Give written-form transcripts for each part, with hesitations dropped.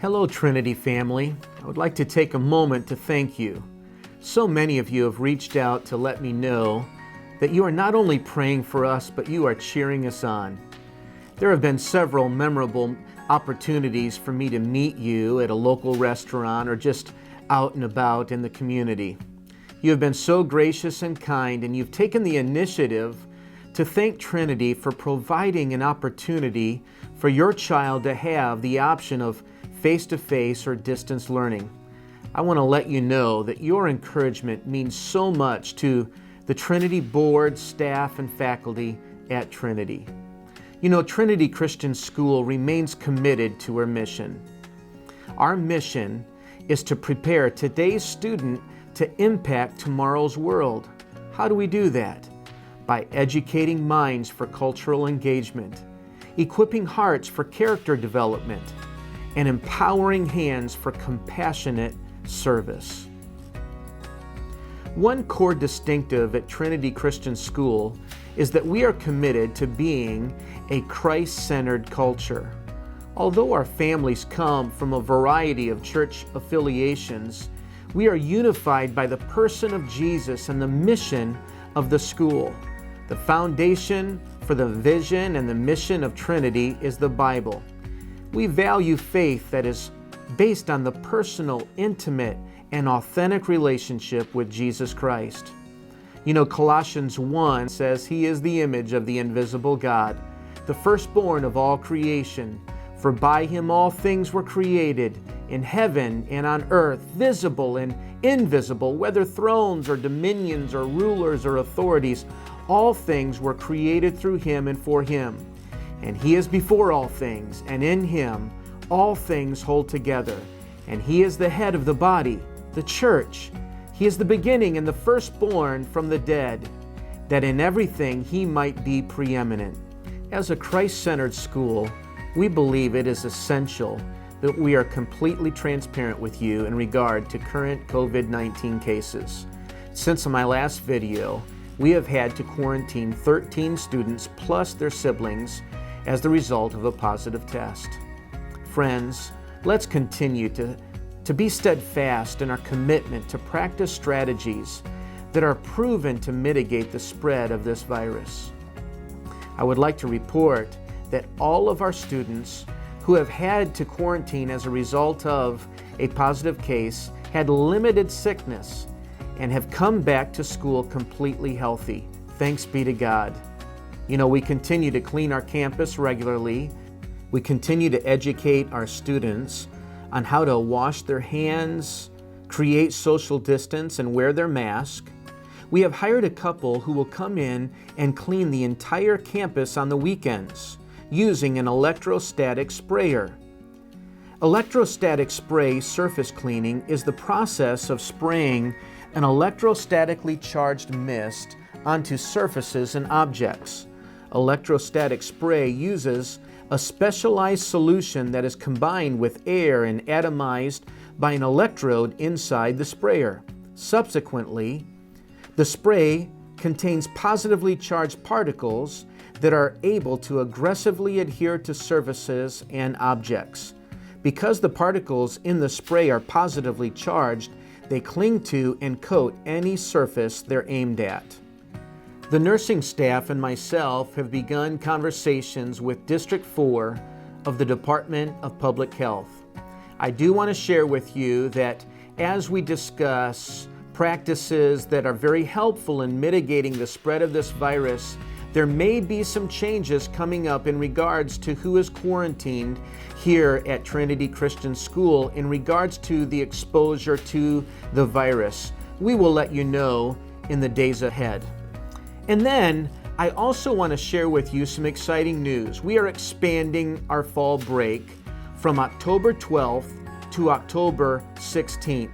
Hello, Trinity family. I would like to take a moment to thank you. So many of you have reached out to let me know that you are not only praying for us, but you are cheering us on. There have been several memorable opportunities for me to meet you at a local restaurant or just out and about in the community. You have been so gracious and kind, and you've taken the initiative to thank Trinity for providing an opportunity for your child to have the option of face-to-face or distance learning. I want to let you know that your encouragement means so much to the Trinity board, staff, and faculty at Trinity. You know, Trinity Christian School remains committed to our mission. Our mission is to prepare today's student to impact tomorrow's world. How do we do that? By educating minds for cultural engagement, equipping hearts for character development, and empowering hands for compassionate service. One core distinctive at Trinity Christian School is that we are committed to being a Christ-centered culture. Although our families come from a variety of church affiliations, we are unified by the person of Jesus and the mission of the school. The foundation for the vision and the mission of Trinity is the Bible. We value faith that is based on the personal, intimate, and authentic relationship with Jesus Christ. You know, Colossians 1 says, "He is the image of the invisible God, the firstborn of all creation. For by him all things were created, in heaven and on earth, visible and invisible, whether thrones or dominions or rulers or authorities. All things were created through him and for him. And he is before all things, and in him all things hold together. And he is the head of the body, the church. He is the beginning and the firstborn from the dead, that in everything he might be preeminent." As a Christ-centered school, we believe it is essential that we are completely transparent with you in regard to current COVID-19 cases. Since my last video, we have had to quarantine 13 students plus their siblings as the result of a positive test. Friends, let's continue to be steadfast in our commitment to practice strategies that are proven to mitigate the spread of this virus. I would like to report that all of our students who have had to quarantine as a result of a positive case had limited sickness and have come back to school completely healthy. Thanks be to God. You know, we continue to clean our campus regularly. We continue to educate our students on how to wash their hands, create social distance, and wear their mask. We have hired a couple who will come in and clean the entire campus on the weekends using an electrostatic sprayer. Electrostatic spray surface cleaning is the process of spraying an electrostatically charged mist onto surfaces and objects. Electrostatic spray uses a specialized solution that is combined with air and atomized by an electrode inside the sprayer. Subsequently, the spray contains positively charged particles that are able to aggressively adhere to surfaces and objects. Because the particles in the spray are positively charged, they cling to and coat any surface they're aimed at. The nursing staff and myself have begun conversations with District 4 of the Department of Public Health. I do want to share with you that as we discuss practices that are very helpful in mitigating the spread of this virus, there may be some changes coming up in regards to who is quarantined here at Trinity Christian School in regards to the exposure to the virus. We will let you know in the days ahead. And then I also want to share with you some exciting news. We are expanding our fall break from October 12th to October 16th.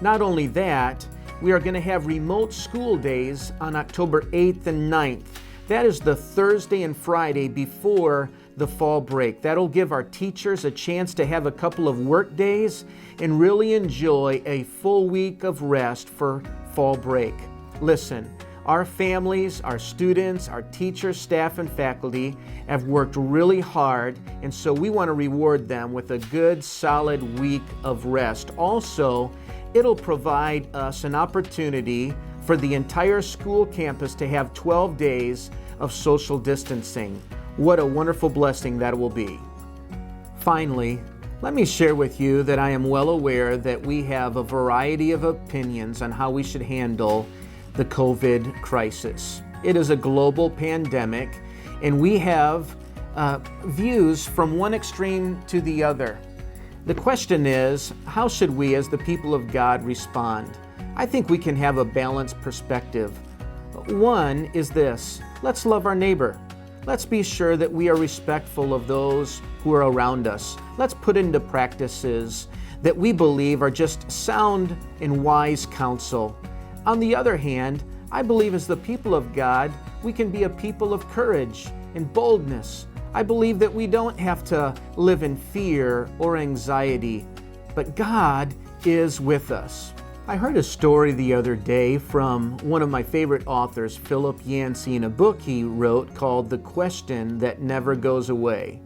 Not only that, we are going to have remote school days on October 8th and 9th. That is the Thursday and Friday before the fall break. That'll give our teachers a chance to have a couple of work days and really enjoy a full week of rest for fall break. Listen, our families, our students, our teachers, staff, and faculty have worked really hard, and so we want to reward them with a good, solid week of rest. Also, it'll provide us an opportunity for the entire school campus to have 12 days of social distancing. What a wonderful blessing that will be. Finally, let me share with you that I am well aware that we have a variety of opinions on how we should handle the COVID crisis. It is a global pandemic, and we have views from one extreme to the other. The question is, how should we as the people of God respond? I think we can have a balanced perspective. One is this: let's love our neighbor. Let's be sure that we are respectful of those who are around us. Let's put into practices that we believe are just sound and wise counsel. On the other hand, I believe as the people of God, we can be a people of courage and boldness. I believe that we don't have to live in fear or anxiety, but God is with us. I heard a story the other day from one of my favorite authors, Philip Yancey, in a book he wrote called The Question That Never Goes Away.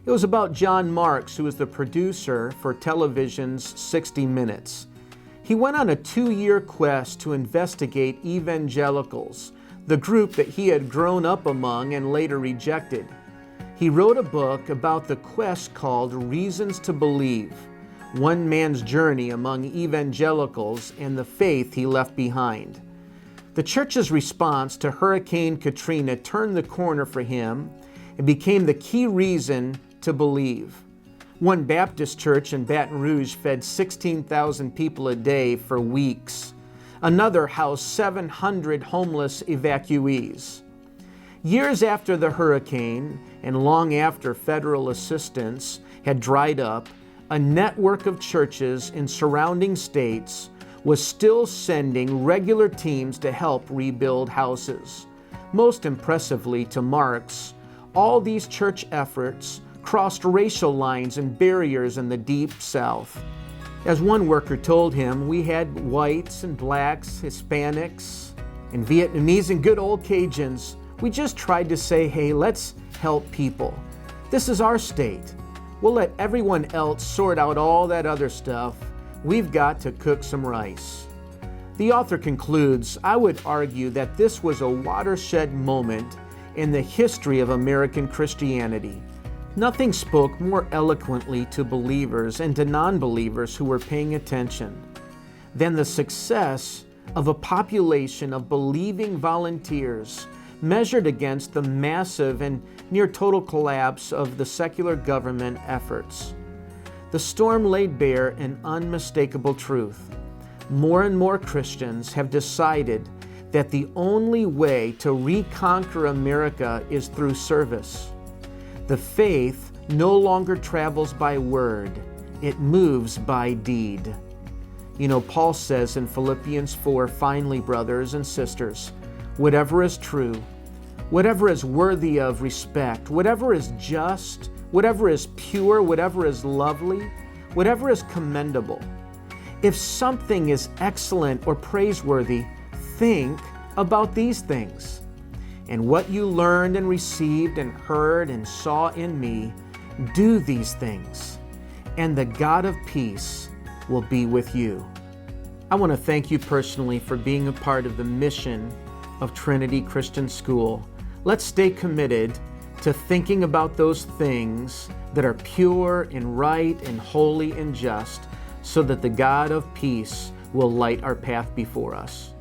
It was about John Marks, who was the producer for television's 60 Minutes. He went on a 2-year quest to investigate evangelicals, the group that he had grown up among and later rejected. He wrote a book about the quest called Reasons to Believe, one man's journey among evangelicals and the faith he left behind. The church's response to Hurricane Katrina turned the corner for him and became the key reason to believe. One Baptist church in Baton Rouge fed 16,000 people a day for weeks. Another housed 700 homeless evacuees. Years after the hurricane, and long after federal assistance had dried up, a network of churches in surrounding states was still sending regular teams to help rebuild houses. Most impressively to Marks, all these church efforts crossed racial lines and barriers in the Deep South. As one worker told him, we had whites and blacks, Hispanics, and Vietnamese and good old Cajuns. We just tried to say, hey, let's help people. This is our state. We'll let everyone else sort out all that other stuff. We've got to cook some rice. The author concludes, I would argue that this was a watershed moment in the history of American Christianity. Nothing spoke more eloquently to believers and to non-believers who were paying attention than the success of a population of believing volunteers measured against the massive and near total collapse of the secular government efforts. The storm laid bare an unmistakable truth. More and more Christians have decided that the only way to reconquer America is through service. The faith no longer travels by word, it moves by deed. You know, Paul says in Philippians 4, finally, brothers and sisters, whatever is true, whatever is worthy of respect, whatever is just, whatever is pure, whatever is lovely, whatever is commendable, if something is excellent or praiseworthy, think about these things. And what you learned and received and heard and saw in me, do these things, and the God of peace will be with you. I want to thank you personally for being a part of the mission of Trinity Christian School. Let's stay committed to thinking about those things that are pure and right and holy and just, so that the God of peace will light our path before us.